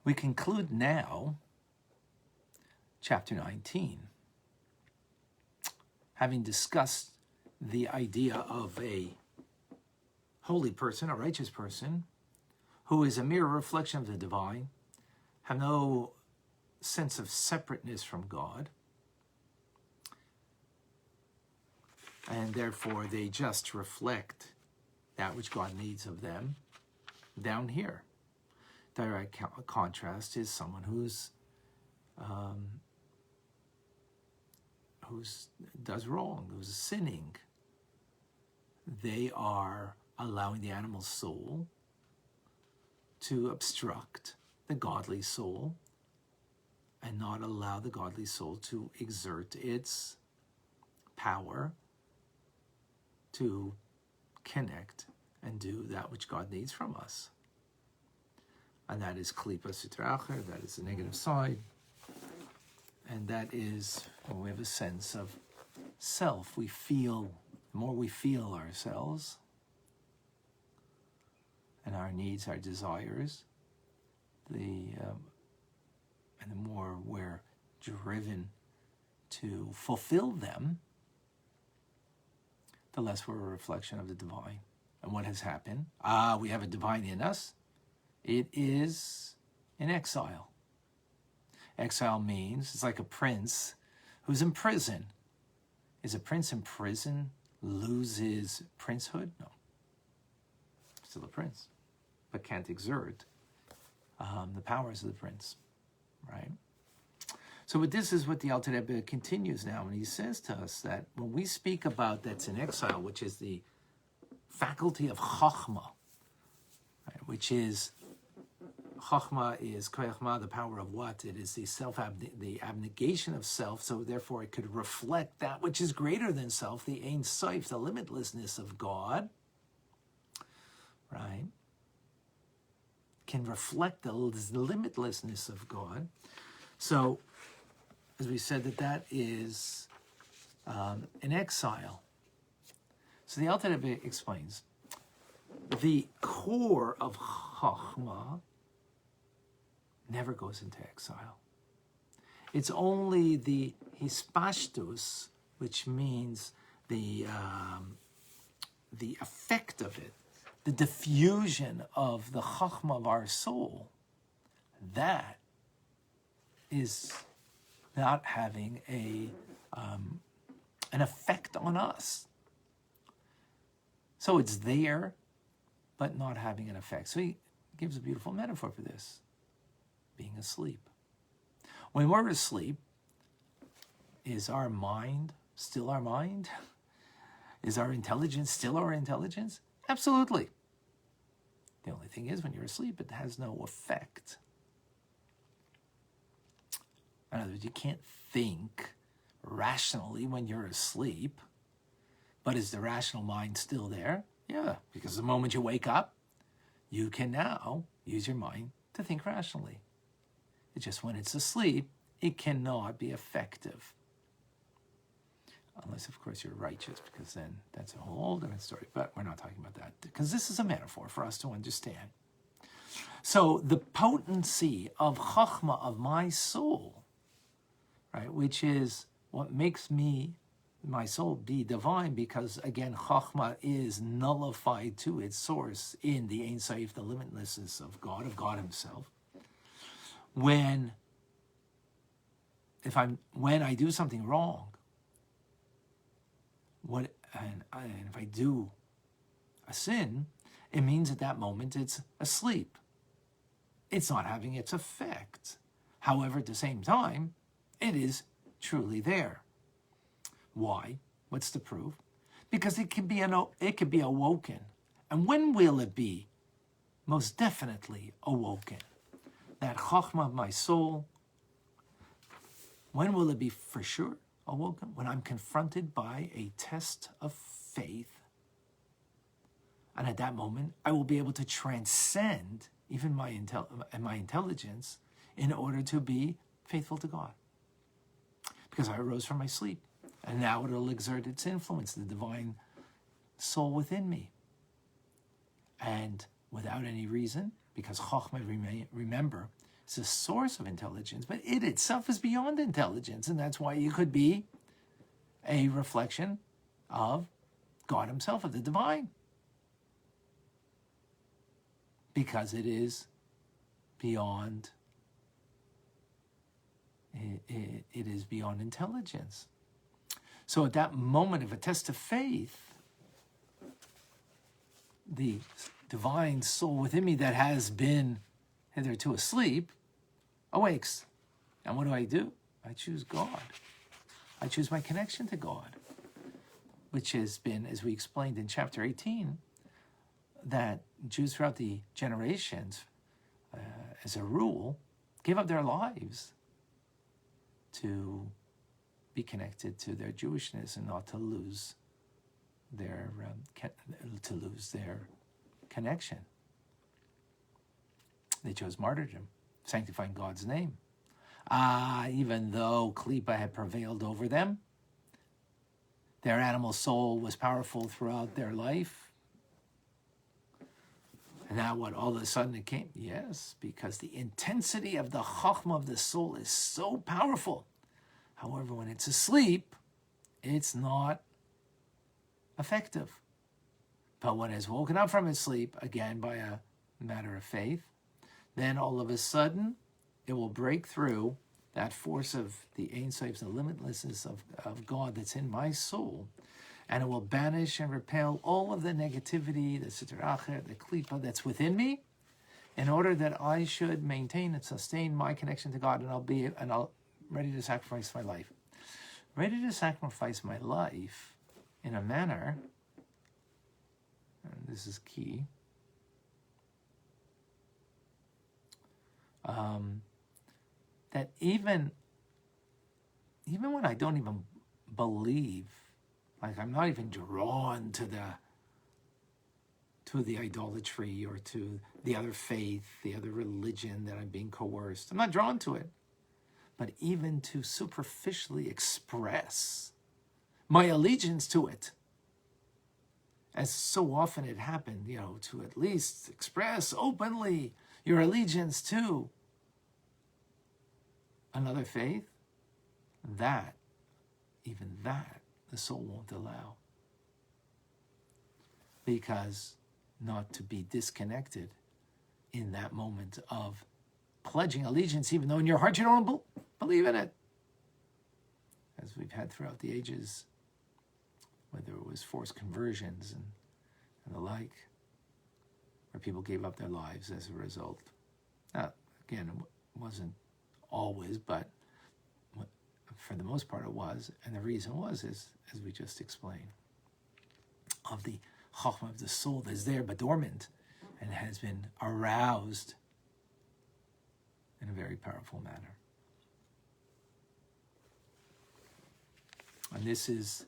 We conclude now chapter 19, having discussed the idea of a holy person, a righteous person, who is a mere reflection of the divine, have no sense of separateness from God, and therefore they just reflect that which God needs of them down here. Direct contrast is someone who's does wrong, who's sinning. They are allowing the animal soul to obstruct the godly soul and not allow the godly soul to exert its power to connect and do that which God needs from us. And that is klipa sutracher, that is the negative side. And that is when we have a sense of self. We feel, the more we feel ourselves and our needs, our desires, and the more we're driven to fulfill them, the less we're a reflection of the divine. And what has happened? We have a divine in us. It is in exile. Exile means it's like a prince who's in prison. Is a prince in prison lose his princehood? No. Still a prince, but can't exert the powers of the prince, right? So this is what the Alter Rebbe continues now, and he says to us that when we speak about that's in exile, which is the faculty of chochmah, right, which is chochmah is chochmah, the power of what? It is the abnegation of self, so therefore it could reflect that which is greater than self, the Ein Sof, the limitlessness of God, right? Can reflect the limitlessness of God. So, as we said, that is in exile. So the Alter Rebbe explains, the core of chochmah never goes into exile. It's only the hispashtus, which means the effect of it, the diffusion of the chochmah of our soul, that is not having an effect on us. So it's there, but not having an effect. So he gives a beautiful metaphor for this, being asleep. When we're asleep, is our mind still our mind? Is our intelligence still our intelligence? Absolutely. The only thing is, when you're asleep, it has no effect. In other words, you can't think rationally when you're asleep, but is the rational mind still there? Yeah, because the moment you wake up, you can now use your mind to think rationally. It's just when it's asleep, it cannot be effective. Unless, of course, you're righteous, because then that's a whole different story. But we're not talking about that, because this is a metaphor for us to understand. So the potency of chochmah of my soul, right, which is what makes my soul be divine, because, again, chochmah is nullified to its source in the Ein Sof, the limitlessness of God himself. When I do something wrong, and if I do a sin, it means at that moment it's asleep. It's not having its effect. However, at the same time, it is truly there. Why? What's the proof? Because it can be awoken. And when will it be? Most definitely awoken. That chochmah of my soul, when will it be for sure awoken? When I'm confronted by a test of faith. And at that moment, I will be able to transcend even my intelligence in order to be faithful to God. Because I arose from my sleep. And now it'll exert its influence, the divine soul within me. And without any reason, because chochmah, remember, It's a source of intelligence, but it itself is beyond intelligence, and that's why you could be a reflection of God himself, of the divine. Because it is beyond, it is beyond intelligence. So at that moment of a test of faith, the divine soul within me that has been hitherto asleep awakes. And what do? I choose God. I choose my connection to God, which has been, as we explained in chapter 18, that Jews throughout the generations, as a rule, gave up their lives to be connected to their Jewishness and not to lose their connection. They chose martyrdom, sanctifying God's name. Even though Klippa had prevailed over them, their animal soul was powerful throughout their life. And now what, all of a sudden it came? Yes, because the intensity of the chochmah of the soul is so powerful. However, when it's asleep, it's not effective. But when it's woken up from its sleep, again by a matter of faith, then all of a sudden it will break through that force of the Ein Sof, the limitlessness of God that's in my soul, and it will banish and repel all of the negativity, the Sitra Achra, the Klippa that's within me, in order that I should maintain and sustain my connection to God, and I'll ready to sacrifice my life. Ready to sacrifice my life in a manner, and this is key, that even when I don't even believe, like I'm not even drawn to the idolatry or to the other faith, the other religion that I'm being coerced. I'm not drawn to it. But even to superficially express my allegiance to it, as so often it happened, to at least express openly your allegiance to another faith, even that, the soul won't allow. Because not to be disconnected in that moment of pledging allegiance, even though in your heart you don't believe in it. As we've had throughout the ages, whether it was forced conversions and the like, where people gave up their lives as a result. Now, again, it wasn't always, but for the most part it was. And the reason was, as we just explained, of the chochmah of the soul that's there but dormant and has been aroused in a very powerful manner. And this is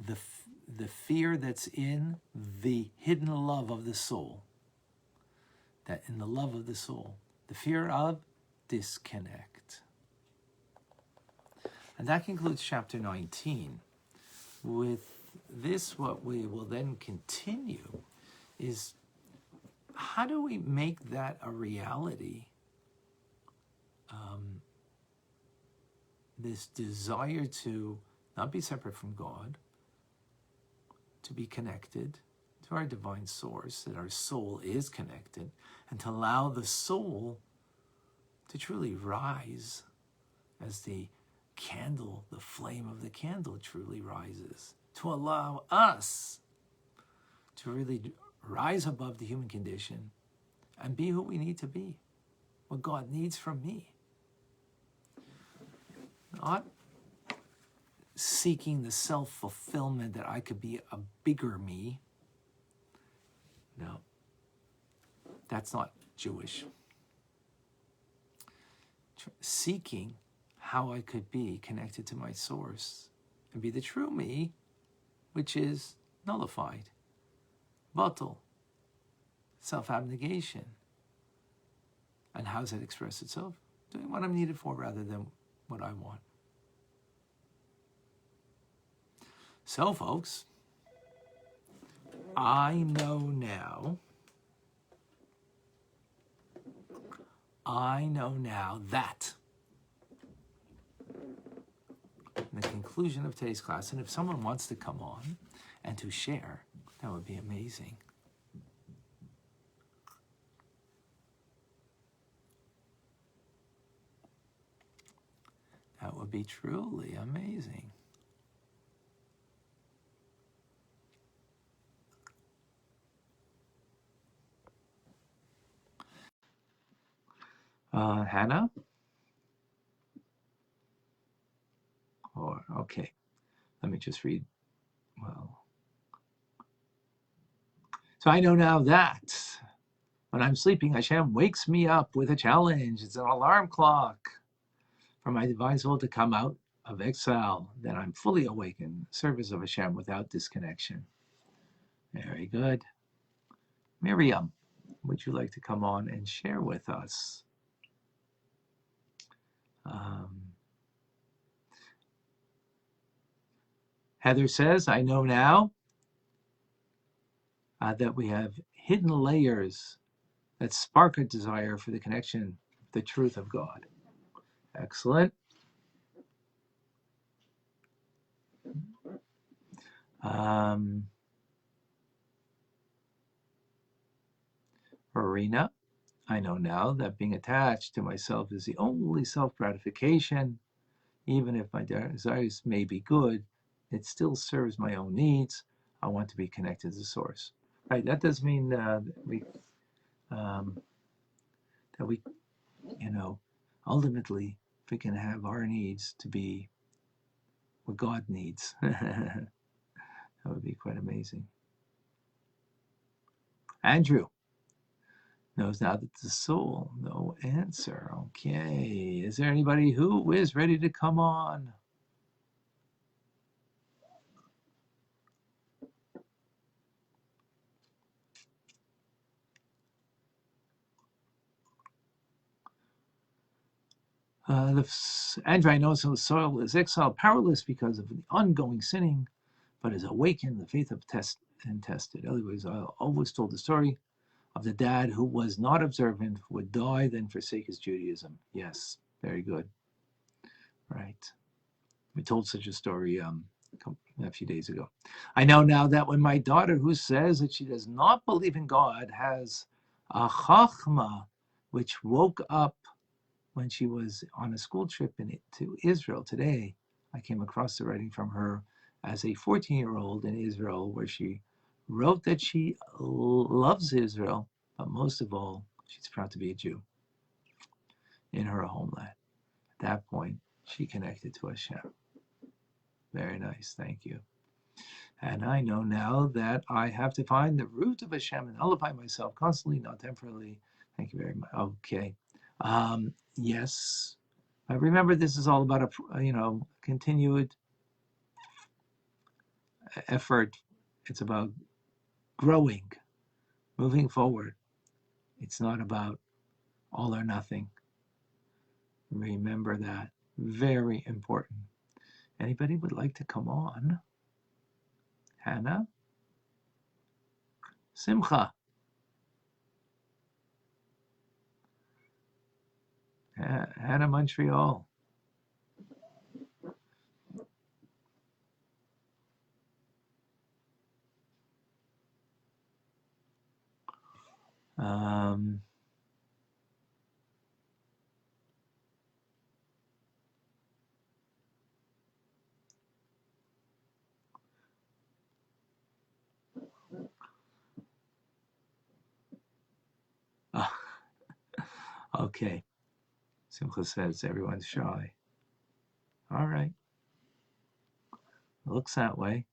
the fear that's in the hidden love of the soul. That in the love of the soul, the fear of disconnect. And that concludes chapter 19. With this, what we will then continue is, how do we make that a reality? This desire to not be separate from God, to be connected to our divine source, that our soul is connected, and to allow the soul to truly rise as the candle, the flame of the candle truly rises, to allow us to really rise above the human condition and be who we need to be, what God needs from me. Not seeking the self-fulfillment that I could be a bigger me. No, that's not Jewish. Seeking how I could be connected to my source and be the true me, which is nullified, batal, self-abnegation. And how does that express itself? Doing what I'm needed for rather than what I want. So, folks, I know now I know now that. In the conclusion of today's class, and if someone wants to come on and to share, that would be amazing. That would be truly amazing. Hannah? Or, okay, let me just read. Well, so I know now that when I'm sleeping, Hashem wakes me up with a challenge. It's an alarm clock for my divine soul to come out of exile. Then I'm fully awakened, service of Hashem without disconnection. Very good. Miriam, would you like to come on and share with us? Heather says, I know now that we have hidden layers that spark a desire for the connection, the truth of God. Excellent. Marina, I know now that being attached to myself is the only self-gratification. Even if my desires may be good, it still serves my own needs. I want to be connected to the source. Right, that does mean that we, ultimately, if we can have our needs to be what God needs, that would be quite amazing. Andrew knows now that the soul, no answer. Okay, is there anybody who is ready to come on? Andrew, I know so the soul is exiled, powerless because of the ongoing sinning, but is awakened, the faith of test and tested. Anyways, I always told the story of the dad who was not observant, would die, then forsake his Judaism. Yes, very good. Right. We told such a story a few days ago. I know now that when my daughter, who says that she does not believe in God, has a chochmah, which woke up when she was on a school trip to Israel today, I came across the writing from her as a 14-year-old in Israel, where she wrote that she loves Israel, but most of all, she's proud to be a Jew in her homeland. At that point, she connected to Hashem. Very nice, thank you. And I know now that I have to find the root of Hashem and nullify myself constantly, not temporarily. Thank you very much. Okay. Yes. Remember, this is all about a continued effort. It's about growing, moving forward. It's not about all or nothing. Remember that. Very important. Anybody would like to come on? Hannah? Simcha? Hannah, Montreal. Okay. Simcha says everyone's shy. All right. Looks that way.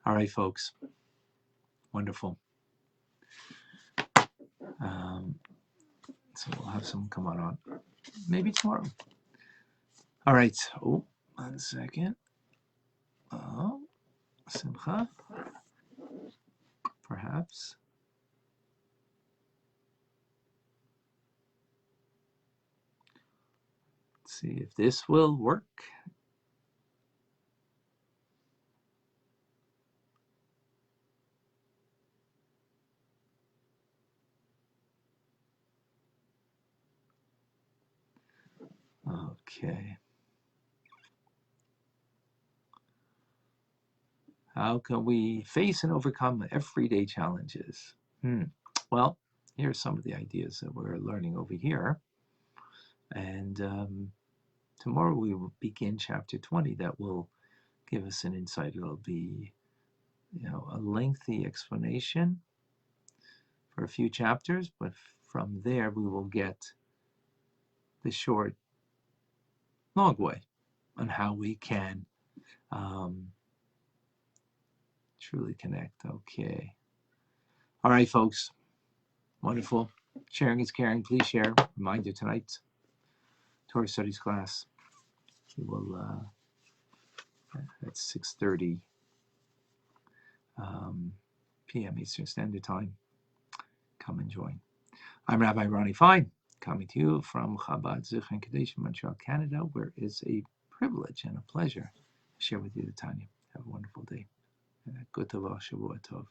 All right, folks. Wonderful. So we'll have someone come on maybe tomorrow. All right. Oh, 1 second. Oh, Simcha. Perhaps. Let's see if this will work. Okay. How can we face and overcome everyday challenges? Well, here's some of the ideas that we're learning over here. And tomorrow we will begin chapter 20 that will give us an insight. It'll be, a lengthy explanation for a few chapters, but from there we will get the short, long way on how we can truly connect. Okay. All right, folks. Wonderful. Sharing is caring. Please share. Reminder tonight, Torah Studies class. We will, at 6:30 p.m. Eastern Standard Time. Come and join. I'm Rabbi Ronnie Fine, coming to you from Chabad Zichron Kadesh in Montreal, Canada, where it's a privilege and a pleasure to share with you the Tanya. Have a wonderful day. Good Tov, Shavua Tov.